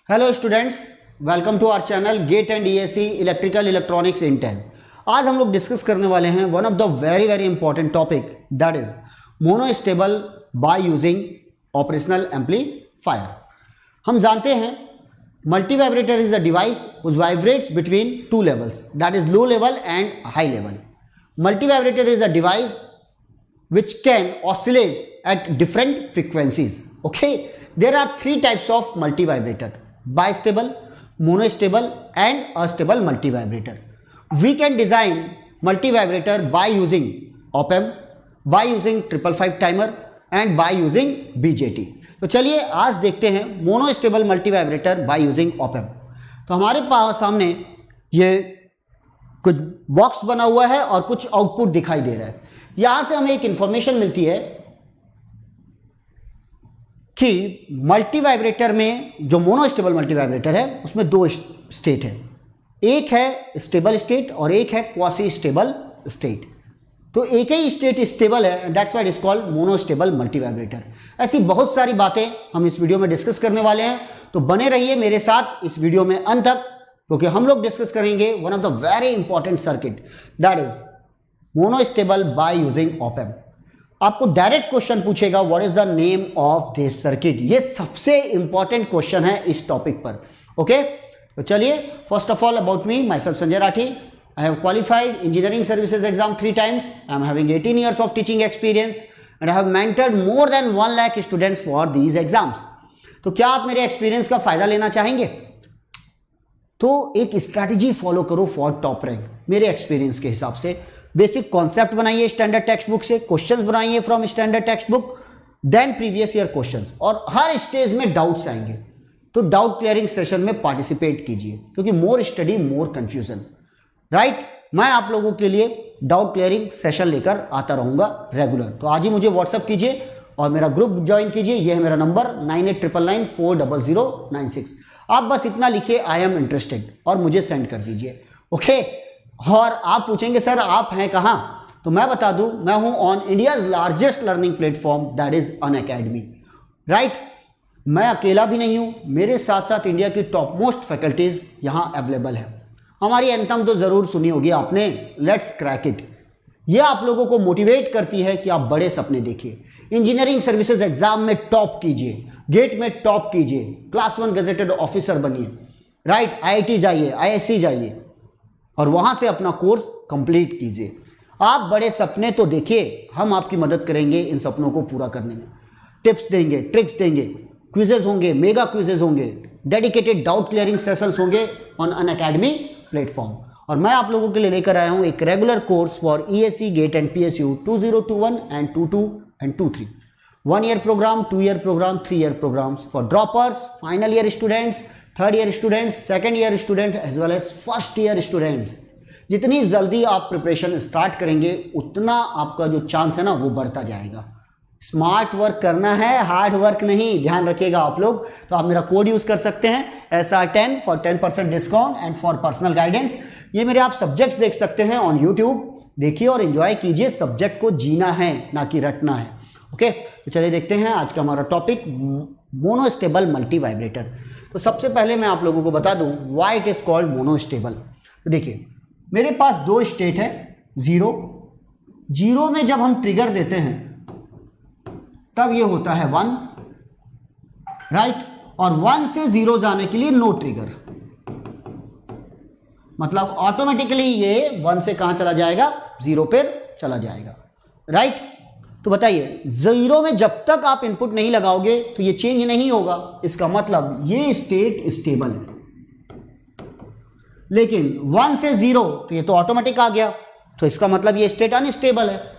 Hello students, welcome to our channel GATE and ESC electrical electronics in 10। आज हम लोग discuss करने वाले हैं one of the very important topic, that is monostable by using operational amplifier. हम जानते हैं multivibrator is a device which vibrates between two levels, that is low level and high level. Multi vibrator is a device which can oscillate at different frequencies. Okay, there are three types of multi vibrator: bistable, monostable and astable multi vibrator. We can design multi vibrator by using op-amp, by using 555 timer and by using BJT. तो चलिए आज देखते हैं monostable multi vibrator by using op-amp. तो हमारे पास सामने ये कुछ बॉक्स बना हुआ है और कुछ आउटपुट दिखाई दे रहा है। यहां से हमें एक इंफॉर्मेशन मिलती है कि मल्टी वाइब्रेटर में जो मोनोस्टेबल मल्टी वाइब्रेटर है उसमें दो स्टेट है, एक है स्टेबल स्टेट और एक है क्वासी स्टेबल स्टेट। तो एक ही स्टेट स्टेबल है, that's why it is called monostable multi vibrator. ऐसी बहुत सारी बातें हम इस वीडियो में डिस्कस करने वाले हैं, तो बने रहिए मेरे साथ इस वीडियो में अंत तक, क्योंकि हम लोग डिस्कस करेंगे one of the very important circuit, that is monostable by using op-amp. आपको डायरेक्ट क्वेश्चन पूछेगा what is the name of this circuit. ये सबसे इंपॉर्टेंट क्वेश्चन है इस टॉपिक पर। ओके, तो चलिए, first of all about me, my self Sanjay Rathi. I have qualified engineering services exam 3 times. I am having 18 years of teaching experience and I have mentored more than 1 lakh students for these exams. तो क्या आप मेरे experience का फायदा लेना चाहेंगे? तो एक स्ट्रैटेजी फॉलो करो फॉर टॉप रैंक। मेरे एक्सपीरियंस के हिसाब से बेसिक कॉन्सेप्ट बनाइए स्टैंडर्ड टेक्स्ट बुक से, क्वेश्चंस बनाइए from standard text book, then previous year questions, और हर स्टेज में डाउट्स आएंगे तो डाउट क्लियरिंग सेशन में पार्टिसिपेट कीजिए, क्योंकि more study more confusion, right. मैं आप लोगों के लिए डाउट क्लियरिंग सेशन लेकर आता रहूंगा रेगुलर। तो आज ही मुझे व्हाट्सअप कीजिए और मेरा ग्रुप ज्वाइन कीजिए। यह है मेरा नंबर 9899940096। आप बस इतना लिखिए आई एम इंटरेस्टेड और मुझे सेंड कर दीजिए। ओके, और आप पूछेंगे सर आप हैं कहां, तो मैं बता दूं मैं हूं on India's largest learning platform, that is Unacademy, right. मैं अकेला भी नहीं हूं, मेरे साथ साथ इंडिया की टॉप मोस्ट फैकल्टीज यहां अवेलेबल है। हमारी एंथम तो जरूर सुनी होगी आपने, लेट्स क्रैक इट। ये आप लोगों को मोटिवेट करती है कि आप बड़े सपने देखिए, इंजीनियरिंग सर्विसेज एग्जाम में टॉप कीजिए, गेट में टॉप कीजिए, क्लास 1 गजेटेड ऑफिसर बनिए, राइट। आईआईटी जाइए, आईएससी जाइए और वहां से अपना कोर्स कंप्लीट कीजिए। आप बड़े सपने तो देखिए, हम आपकी मदद करेंगे इन सपनों को पूरा करने में। टिप्स देंगे, ट्रिक्स देंगे, क्विजेज होंगे, मेगा क्विजेज होंगे, डेडिकेटेड डाउट क्लियरिंग सेशंस होंगे ऑन अनअकैडमी प्लेटफॉर्म। और मैं आप लोगों के लिए लेकर आया हूं एक regular course for ESC, GATE and PSU 2021 and 22 and 23, 1 year program, 2 year program, 3 year programs for droppers, final year students, 3rd year students, 2nd year student as well as 1st year students. जितनी जल्दी आप preparation start करेंगे उतना आपका जो chance है ना वो बढ़ता जाएगा। स्मार्ट वर्क करना है, हार्ड वर्क नहीं, ध्यान रखिएगा आप लोग। तो आप मेरा कोड यूज कर सकते हैं SR10 for 10% discount and for personal guidance. ये मेरे आप सब्जेक्ट्स देख सकते हैं ऑन यूट्यूब, देखिए और एंजॉय कीजिए। सब्जेक्ट को जीना है ना कि रटना है। ओके, तो चलिए देखते हैं आज का हमारा टॉपिक, मोनोस्टेबल मल्टी वाइब्रेटर। तो सबसे पहले मैं आप लोगों को बता दूं why it is called monostable. तो देखिए मेरे पास दो स्टेट है, जीरो में जब हम ट्रिगर देते हैं तब ये होता है 1, राइट। और 1 से 0 जाने के लिए नो ट्रिगर, मतलब ऑटोमेटिकली ये 1 से कहां चला जाएगा, 0 पे चला जाएगा, राइट। तो बताइए 0 में जब तक आप इनपुट नहीं लगाओगे तो ये चेंज नहीं होगा, इसका मतलब ये स्टेट स्टेबल है। लेकिन 1 से 0 तो ये तो ऑटोमेटिक आ गया, तो इसका मतलब ये स्टेट अनस्टेबल है।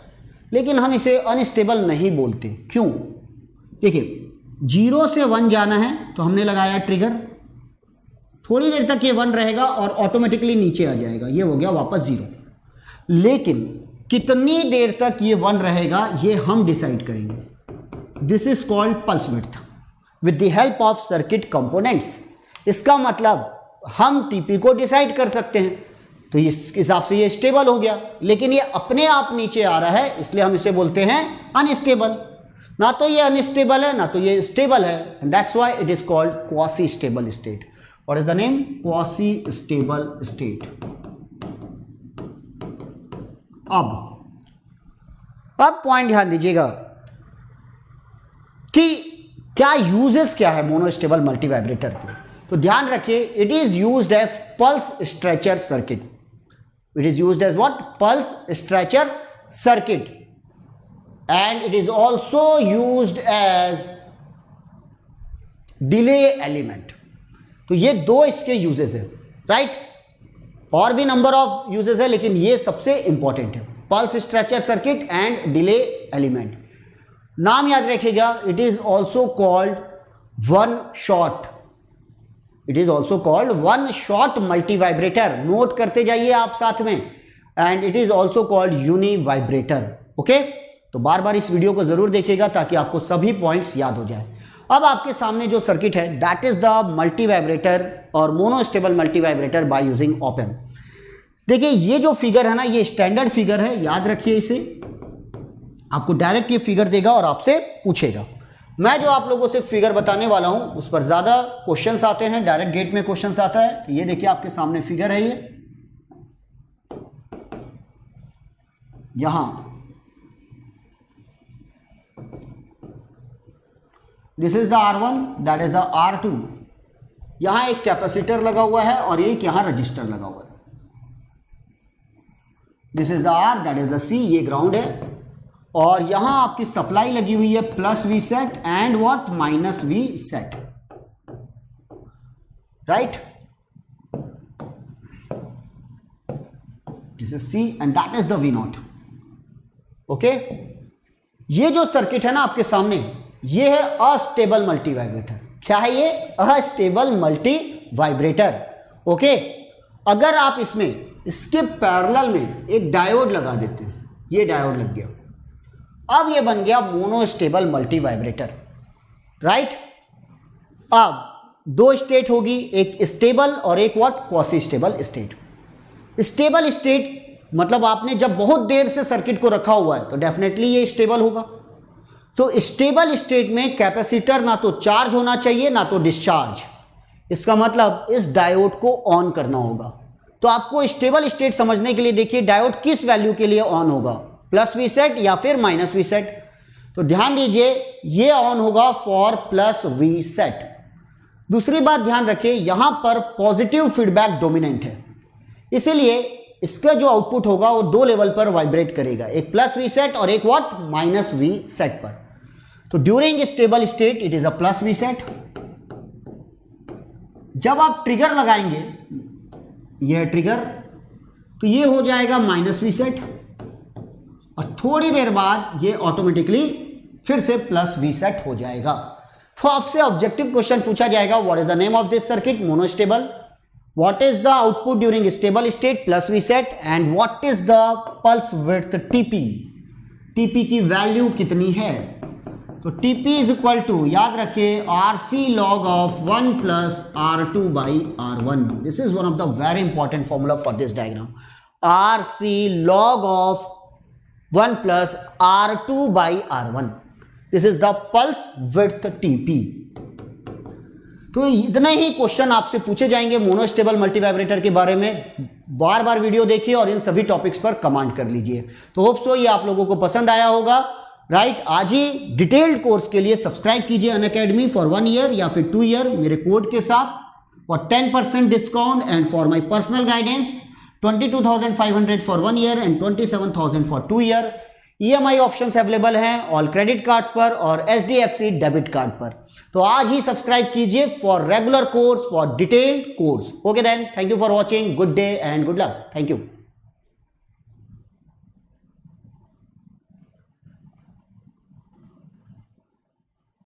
लेकिन हम इसे अनस्टेबल नहीं बोलते, क्यों? देखिए 0 से 1 जाना है तो हमने लगाया ट्रिगर, थोड़ी देर तक ये 1 रहेगा और ऑटोमेटिकली नीचे आ जाएगा, ये हो गया वापस 0। लेकिन कितनी देर तक ये 1 रहेगा ये हम डिसाइड करेंगे। This is called pulse width with the help of circuit components. इसका मतलब हम टीपी को डिसाइड कर सकते हैं, तो इस हिसाब से ये स्टेबल हो गया। लेकिन ये अपने आप नीचे आ रहा है, इसलिए हम इसे बोलते हैं अनस्टेबल। ना तो ये अनस्टेबल है ना तो ये स्टेबल है, and that's why it is called quasi stable state. What is the name? Quasi stable state. अब पॉइंट ध्यान दीजिएगा कि क्या यूजेस क्या है मोनोस्टेबल मल्टीवाइब्रेटर के। तो ध्यान रखिए, it is used as pulse stretcher circuit. It is used as what? Pulse stretcher circuit, and it is also used as delay element. तो ये दो इसके यूजेस है, राइट? और भी नंबर ऑफ यूजेस है, लेकिन ये सबसे इंपॉर्टेंट है, pulse stretcher circuit and delay element. नाम याद रखिएगा, it is also called one shot. It is also called one shot multivibrator. Note करते जाइए आप साथ में। And it is also called univibrator. Okay, तो बार बार इस वीडियो को जरूर देखिएगा ताकि आपको सभी पॉइंट्स याद हो जाए। अब आपके सामने जो सर्किट है दैट इज द मल्टीवाइब्रेटर और monostable multivibrator by using op amp. देखिए ये जो फिगर है ना, ये स्टैंडर्ड फिगर है, याद रखिए इसे। आपको डायरेक्ट ये फिगर देगा और आपसे पूछेगा। मैं जो आप लोगों से फिगर बताने वाला हूं उस पर ज्यादा क्वेश्चंस आते हैं, डायरेक्ट गेट में क्वेश्चंस आता है। तो ये देखिए आपके सामने फिगर है, ये यहां this is the R1, that is the R2। यहां एक कैपेसिटर लगा हुआ है और एक यहां रजिस्टर लगा हुआ है। This is the R, that is the C, ये ग्राउंड है। और यहां आपकी सप्लाई लगी हुई है plus V sat and what? Minus V sat, right? This is C and that is the V0। Okay, ये जो सर्किट है ना आपके सामने, ये है अस्टेबल मल्टीवाइब्रेटर। क्या है ये? Astable multivibrator. ओके, अगर आप इसमें इसके पैरेलल में एक डायोड लगा देते हैं, ये डायोड लग गया, अब ये बन गया मोनोस्टेबल मल्टीवाइब्रेटर, राइट? अब दो स्टेट होगी, एक स्टेबल और एक what? Quasi stable state. Stable state मतलब आपने जब बहुत देर से सर्किट को रखा हुआ है तो डेफिनेटली ये स्टेबल होगा। तो स्टेबल स्टेट में कैपेसिटर ना तो चार्ज होना चाहिए ना तो डिस्चार्ज। इसका मतलब इस डायोड को ऑन करना होगा। तो आपको स्टेबल स्टेट समझने के लिए देखिए डायोड किस वैल्यू के लिए ऑन होगा, प्लस वी सेट या फिर माइनस वी सेट। तो ध्यान दीजिए ये ऑन होगा फॉर प्लस वी सेट। दूसरी बात ध्यान रखिए, यहां पर पॉजिटिव फीडबैक डोमिनेंट है, इसीलिए इसका जो आउटपुट होगा वो दो लेवल पर वाइब्रेट करेगा, एक प्लस वी सेट और एक व्हाट? माइनस वी सेट पर। तो during stable state it is a plus V sat. जब आप ट्रिगर लगाएंगे, यह ट्रिगर, तो ये हो जाएगा माइनस वी सेट, और थोड़ी देर बाद ये ऑटोमेटिकली फिर से प्लस वी सेट हो जाएगा। तो आपसे ऑब्जेक्टिव क्वेश्चन पूछा जाएगा, what is the name of this circuit? Monostable. What is the output during stable state? Plus V sat. And what is the pulse width TP? TP की value कितनी है? तो टीपी इज इक्वल टू, याद रखिए, RC log of 1 plus R2 by R1। This is one of the very important formula for this diagram. RC log of 1 plus R2 by R1। This is the pulse width TP। तो इतने ही question आपसे पूछे जाएंगे monostable multivibrator के बारे में। बार बार video देखिए और इन सभी टॉपिक्स पर कमेंट कर लीजिए। तो होप सो ये आप लोगों को पसंद आया होगा, राइट? आज ही डिटेल्ड कोर्स के लिए सब्सक्राइब कीजिए अनअकैडमी फॉर 1 ईयर या फिर 2 ईयर मेरे कोड के साथ for 10% discount, and for my personal guidance 22,500 for 1 year and 27,000 for 2 year. EMI options available हैं ऑल क्रेडिट कार्ड्स पर और HDFC डेबिट कार्ड पर। तो आज ही सब्सक्राइब कीजिए for regular course, for detailed course. Okay then, thank you for watching, good day and good luck. Thank you.